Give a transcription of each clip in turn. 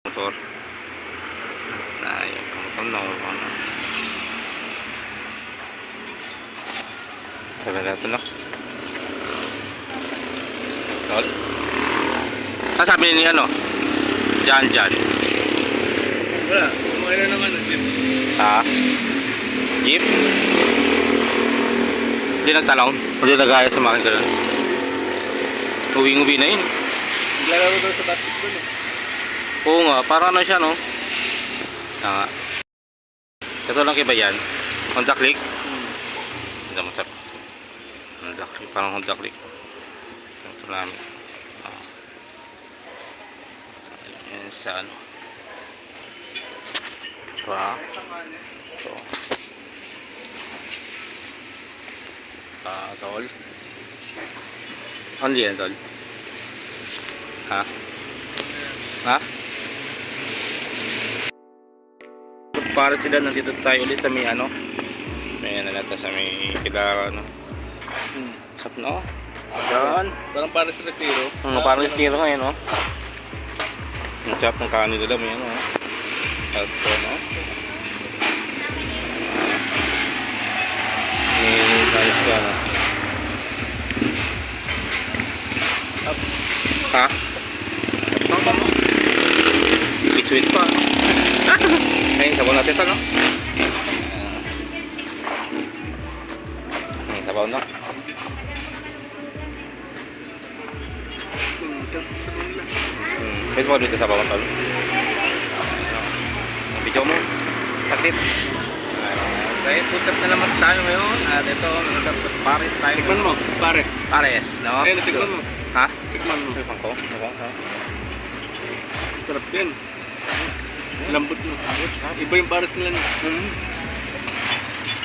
motor. Ayun, kumutulaw ano. Sabi natin no. Tol. Sabi niya ano? Diyan. Wala, sumakay na naman ng jeep. Ha? Jeep? Hindi nagtalong? Hindi nag-ayos sa mga ganun? Uwing-uwi na yun. Naglalaro daw sa basketball eh. Oo nga, parang ano siya no? Nga. Ito lang kiba yan. Honda Click? Hindi mo tap. Honda Click, parang Honda Click. Ito namin. Ayan sa ano. Pa. So. Tol. Ano yan, tol? Ha? Ha? Para sila, nandito tayo ulit sa may ano. May ano natin sa may kila ano. Sap no? Yan. Parang para sa retiro. Parang estilo ngayon no? Ang chop ng kanin nila may ano. At ano. May tayo ka ano. Ha? Ano mo? Sweet pa. Ayun, sabaw natin ito, no? Sabaw na. Pwede mo dito sabaw mo, tol? Video mo. Takip. Okay, food trip na naman tayo ngayon. At ito, Pares tayo. Tikman mo, pare. Pares, no? Ayun, tikman mo. Ha? Tikman mo. Tikman ko? Ha? Sarap yan. Lambot mo. Iba yung pares nila niya.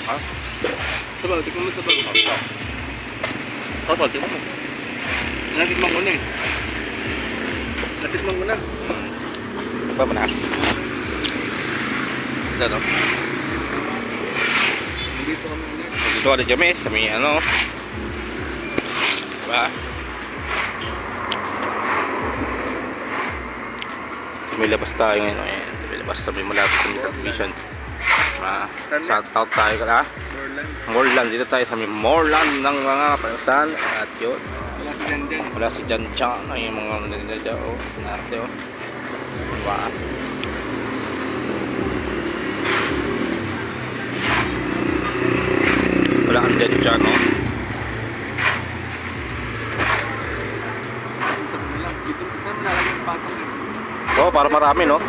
Ha? Sabaw, tikman mo sabaw. Tol, tikman mo. Natikman ko na eh. Natikman ko na. Ba ba na? Ito, no? Dito kami ulit. Dito ada James sa may ano. Diba? May labas tayo ngayon. Ayan. May labas tayo malapit sa subdivision. Shout out tayo ka na. Moreland. Dito tayo sa may Moreland ng mga panasan. At yun. Wala si Jan Chan. Ay mga nagdadya. O. Narte o. Diba? Wala kang Jan Chan o. Oo, para marami no.